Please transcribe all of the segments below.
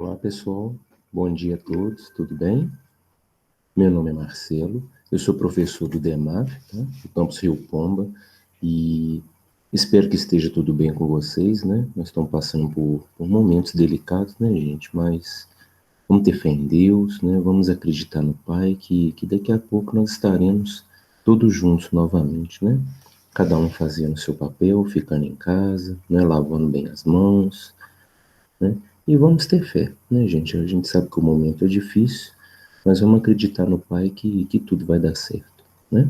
Olá, pessoal. Bom dia a todos, tudo bem? Meu nome é Marcelo, eu sou professor do DEMAF, tá? Do Campus Rio Pomba, e espero que esteja tudo bem com vocês, né? Nós estamos passando por momentos delicados, né, gente? Mas vamos ter fé em Deus, né? Vamos acreditar no Pai, que daqui a pouco nós estaremos todos juntos novamente, né? Cada um fazendo o seu papel, ficando em casa, né? Lavando bem as mãos, né? E vamos ter fé, né, gente? A gente sabe que o momento é difícil, mas vamos acreditar no Pai que tudo vai dar certo, né?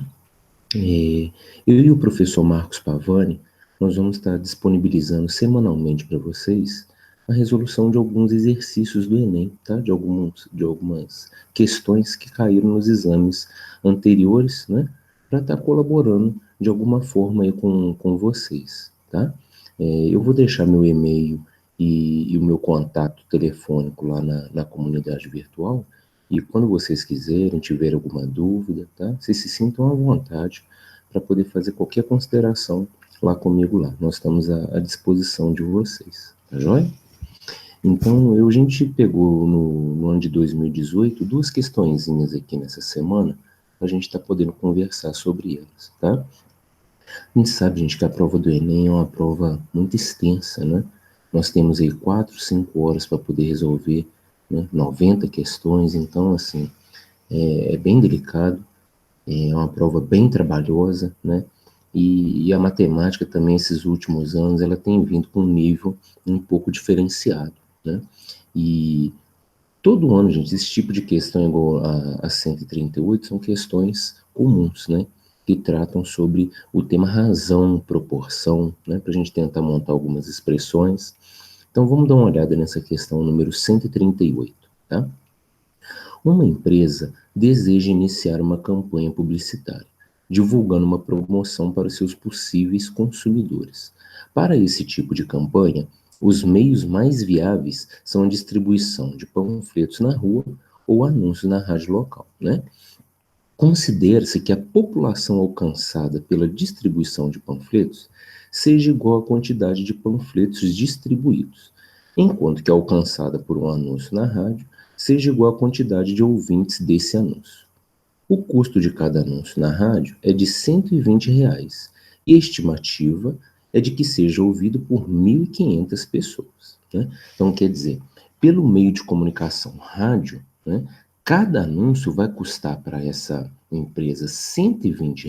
Eu e o professor Marcos Pavani, nós vamos estar disponibilizando semanalmente para vocês a resolução de alguns exercícios do Enem, tá? De algumas questões que caíram nos exames anteriores, né? Para estar colaborando de alguma forma aí com vocês, tá? Eu vou deixar meu e-mail e o meu contato telefônico lá na comunidade virtual, e quando vocês quiserem, tiverem alguma dúvida, tá? Vocês se sintam à vontade para poder fazer qualquer consideração lá comigo lá. Nós estamos à disposição de vocês, tá joia? Então, a gente pegou no ano de 2018 duas questõezinhas aqui nessa semana, a gente está podendo conversar sobre elas, tá? A gente sabe, gente, que a prova do Enem é uma prova muito extensa, né? Nós temos aí 4, 5 horas para poder resolver, né, 90 questões, então, assim, é bem delicado, é uma prova bem trabalhosa, né? E a matemática também, esses últimos anos, ela tem vindo com um nível um pouco diferenciado, né? E todo ano, gente, esse tipo de questão igual a 138 são questões comuns, né? Que tratam sobre o tema razão, proporção, né? Para a gente tentar montar algumas expressões. Então, vamos dar uma olhada nessa questão número 138, tá? Uma empresa deseja iniciar uma campanha publicitária, divulgando uma promoção para seus possíveis consumidores. Para esse tipo de campanha, os meios mais viáveis são a distribuição de panfletos na rua ou anúncios na rádio local, né? Considera-se que a população alcançada pela distribuição de panfletos seja igual à quantidade de panfletos distribuídos, enquanto que a alcançada por um anúncio na rádio seja igual à quantidade de ouvintes desse anúncio. O custo de cada anúncio na rádio é de R$ 120 e a estimativa é de que seja ouvido por 1.500 pessoas, né? Então, quer dizer, pelo meio de comunicação rádio, né, cada anúncio vai custar para essa empresa R$ 120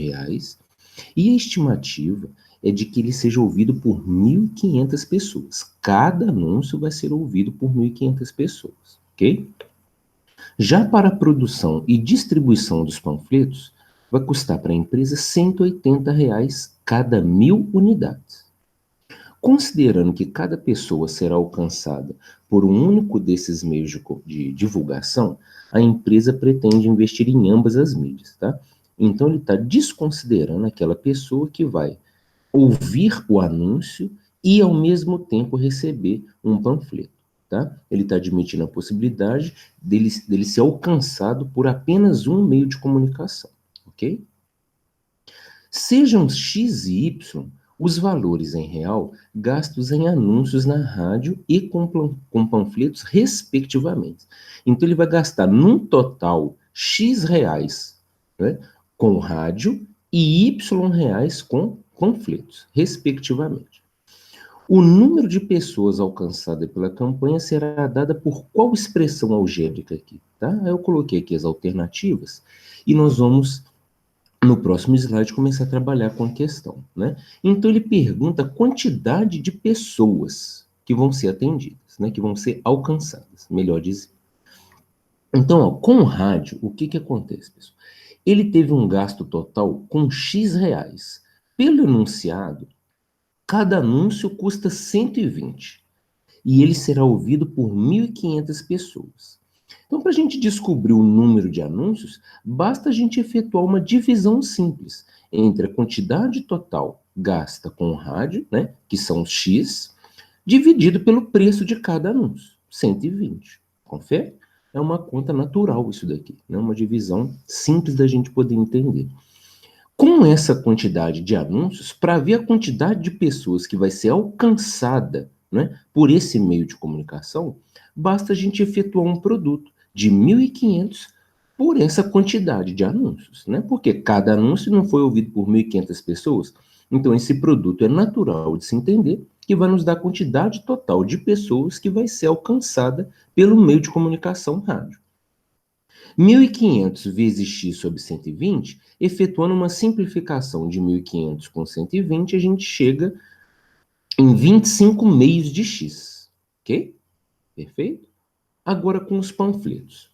e a estimativa é de que ele seja ouvido por 1.500 pessoas. Cada anúncio vai ser ouvido por 1.500 pessoas, ok? Já para a produção e distribuição dos panfletos, vai custar para a empresa R$ 180 cada 1.000 unidades. Considerando que cada pessoa será alcançada por um único desses meios de divulgação, a empresa pretende investir em ambas as mídias, tá? Então ele está desconsiderando aquela pessoa que vai ouvir o anúncio e ao mesmo tempo receber um panfleto, tá? Ele está admitindo a possibilidade dele ser alcançado por apenas um meio de comunicação, ok? Sejam X e Y os valores em real gastos em anúncios na rádio e com panfletos, respectivamente. Então, ele vai gastar, num total, X reais, né, com rádio e Y reais com panfletos, respectivamente. O número de pessoas alcançada pela campanha será dada por qual expressão algébrica aqui, tá? Eu coloquei aqui as alternativas e nós vamos no próximo slide começar a trabalhar com a questão, né? Então ele pergunta a quantidade de pessoas que vão ser atendidas, né? Que vão ser alcançadas, melhor dizer. Então, ó, com o rádio, o que acontece, pessoal? Ele teve um gasto total com X reais. Pelo enunciado, cada anúncio custa 120 e ele será ouvido por 1.500 pessoas. Então, para a gente descobrir o número de anúncios, basta a gente efetuar uma divisão simples entre a quantidade total gasta com o rádio, né, que são X, dividido pelo preço de cada anúncio, 120. Confere? É uma conta natural isso daqui, né, uma divisão simples da gente poder entender. Com essa quantidade de anúncios, para ver a quantidade de pessoas que vai ser alcançada né, por esse meio de comunicação, basta a gente efetuar um produto de 1.500 por essa quantidade de anúncios, né? Porque cada anúncio não foi ouvido por 1.500 pessoas. Então, esse produto é natural de se entender que vai nos dar a quantidade total de pessoas que vai ser alcançada pelo meio de comunicação rádio. 1.500 vezes x sobre 120, efetuando uma simplificação de 1.500 com 120, a gente chega em 25 meios de x, ok? Perfeito? Agora com os panfletos.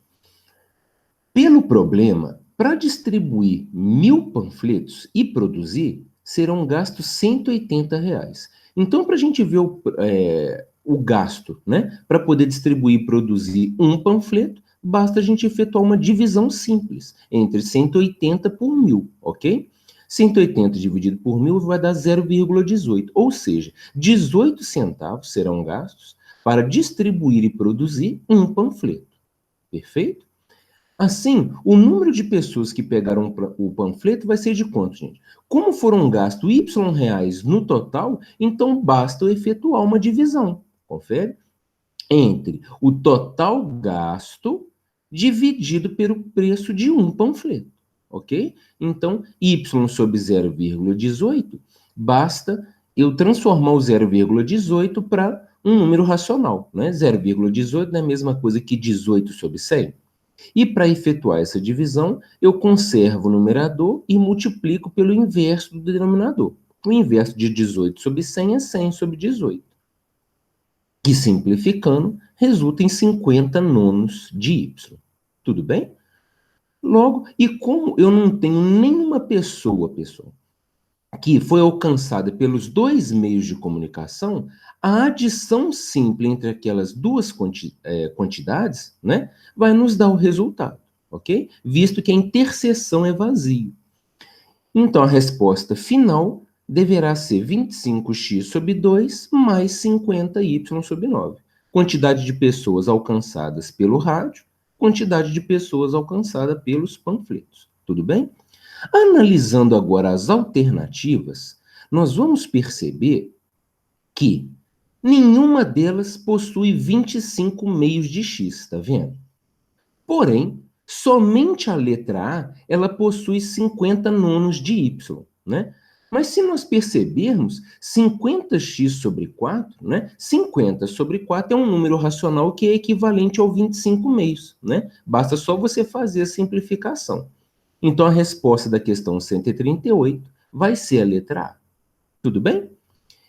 Pelo problema, para distribuir 1.000 panfletos e produzir, serão gastos R$ 180. Então, para a gente ver o gasto, né, para poder distribuir e produzir um panfleto, basta a gente efetuar uma divisão simples entre 180 por 1.000, ok? 180 dividido por 1.000 vai dar 0,18, ou seja, 18 centavos serão gastos para distribuir e produzir um panfleto. Perfeito? Assim, o número de pessoas que pegaram o panfleto vai ser de quanto, gente? Como foram gastos Y reais no total, então basta eu efetuar uma divisão, confere? Entre o total gasto dividido pelo preço de um panfleto, ok? Então, Y sobre 0,18, basta eu transformar o 0,18 para um número racional, né? 0,18 não é a mesma coisa que 18 sobre 100. E para efetuar essa divisão, eu conservo o numerador e multiplico pelo inverso do denominador. O inverso de 18 sobre 100 é 100 sobre 18. Que, simplificando, resulta em 50 nonos de y. Tudo bem? Logo, e como eu não tenho nenhuma pessoa, pessoal, que foi alcançada pelos dois meios de comunicação, a adição simples entre aquelas duas quantidades, né, vai nos dar o resultado, ok? Visto que a interseção é vazio. Então, a resposta final deverá ser 25x sobre 2 mais 50y sobre 9. Quantidade de pessoas alcançadas pelo rádio, quantidade de pessoas alcançadas pelos panfletos. Tudo bem? Analisando agora as alternativas, nós vamos perceber que nenhuma delas possui 25 meios de x, está vendo? Porém, somente a letra A, ela possui 50 nonos de y, né? Mas se nós percebermos, 50x sobre 4, né? 50 sobre 4 é um número racional que é equivalente ao 25 meios, né? Basta só você fazer a simplificação. Então, a resposta da questão 138 vai ser a letra A. Tudo bem?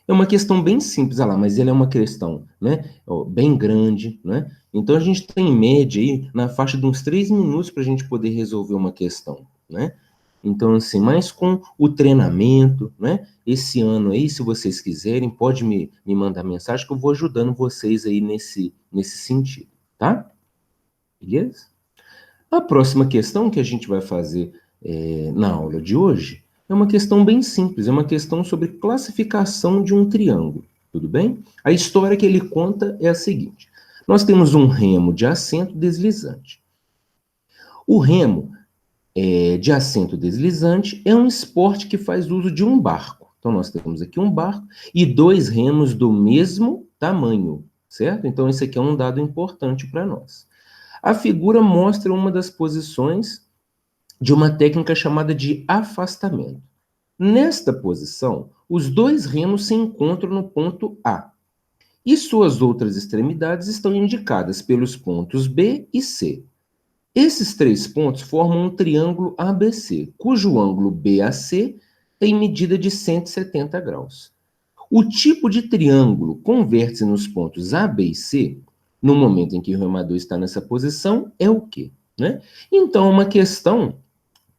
É uma questão bem simples, olha lá, mas ela é uma questão, né, bem grande, né? Então, a gente tem, em média, aí, na faixa de uns 3 minutos para a gente poder resolver uma questão, né? Então, assim, mas com o treinamento, né? Esse ano aí, se vocês quiserem, pode me mandar mensagem que eu vou ajudando vocês aí nesse sentido, tá? Beleza? A próxima questão que a gente vai fazer na aula de hoje é uma questão bem simples, é uma questão sobre classificação de um triângulo, tudo bem? A história que ele conta é a seguinte: nós temos um remo de assento deslizante. O remo de assento deslizante é um esporte que faz uso de um barco. Então, nós temos aqui um barco e dois remos do mesmo tamanho, certo? Então, esse aqui é um dado importante para nós. A figura mostra uma das posições de uma técnica chamada de afastamento. Nesta posição, os dois remos se encontram no ponto A, e suas outras extremidades estão indicadas pelos pontos B e C. Esses três pontos formam um triângulo ABC, cujo ângulo BAC tem medida de 170 graus. O tipo de triângulo converte-se nos pontos A, B e C, no momento em que o remador está nessa posição, é o quê? Né? Então, uma questão,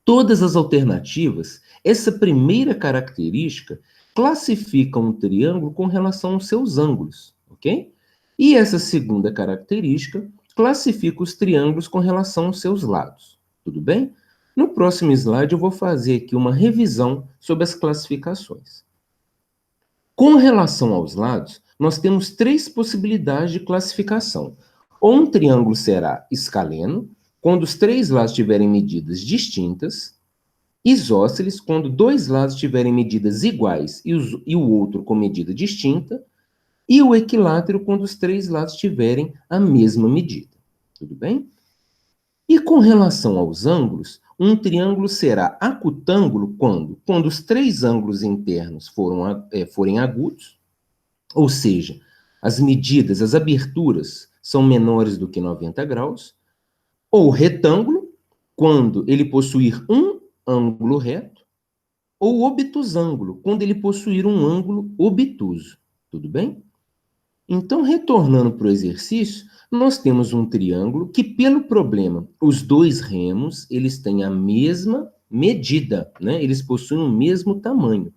todas as alternativas, essa primeira característica classifica um triângulo com relação aos seus ângulos, ok? E essa segunda característica classifica os triângulos com relação aos seus lados, tudo bem? No próximo slide eu vou fazer aqui uma revisão sobre as classificações. Com relação aos lados, nós temos três possibilidades de classificação. Ou um triângulo será escaleno, quando os três lados tiverem medidas distintas; isósceles, quando dois lados tiverem medidas iguais e o outro com medida distinta; e o equilátero quando os três lados tiverem a mesma medida. Tudo bem? E com relação aos ângulos, um triângulo será acutângulo quando os três ângulos internos forem agudos, ou seja, as medidas, as aberturas são menores do que 90 graus, ou retângulo, quando ele possuir um ângulo reto, ou obtusângulo, quando ele possuir um ângulo obtuso. Tudo bem? Então, retornando para o exercício, nós temos um triângulo que, pelo problema, os dois remos, eles têm a mesma medida, né? Eles possuem o mesmo tamanho.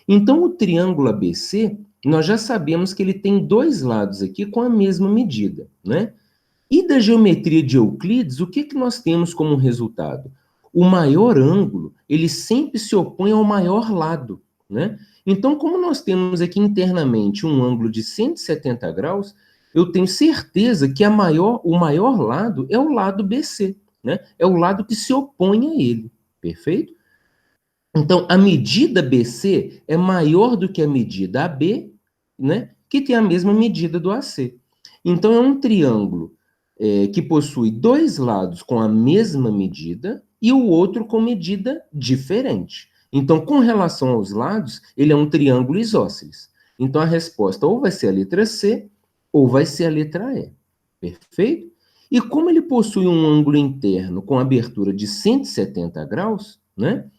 Então, o triângulo ABC, nós já sabemos que ele tem dois lados aqui com a mesma medida, né? E da geometria de Euclides, o que que nós temos como resultado? O maior ângulo, ele sempre se opõe ao maior lado, né? Então, como nós temos aqui internamente um ângulo de 170 graus, eu tenho certeza que o maior lado é o lado BC, né? É o lado que se opõe a ele, perfeito? Então, a medida BC é maior do que a medida AB, né? Que tem a mesma medida do AC. Então, é um triângulo que possui dois lados com a mesma medida e o outro com medida diferente. Então, com relação aos lados, ele é um triângulo isósceles. Então, a resposta ou vai ser a letra C ou vai ser a letra E. Perfeito? E como ele possui um ângulo interno com abertura de 170 graus, né?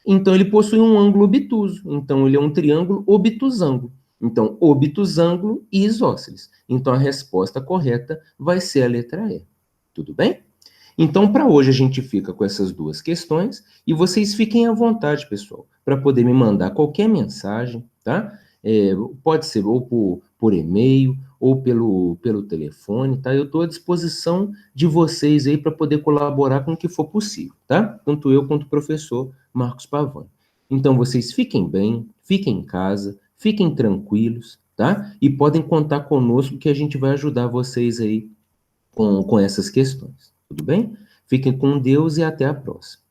Então, ele possui um ângulo obtuso. Então, ele é um triângulo obtusângulo. Então, obtusângulo e isósceles. Então, a resposta correta vai ser a letra E. Tudo bem? Então, para hoje, a gente fica com essas duas questões. E vocês fiquem à vontade, pessoal, para poder me mandar qualquer mensagem, tá? Pode ser ou por e-mail ou pelo telefone, tá? Eu estou à disposição de vocês aí para poder colaborar com o que for possível, tá? Tanto eu quanto o professor Marcos Pavani. Então, vocês fiquem bem, fiquem em casa, fiquem tranquilos, tá? E podem contar conosco que a gente vai ajudar vocês aí com essas questões, tudo bem? Fiquem com Deus e até a próxima.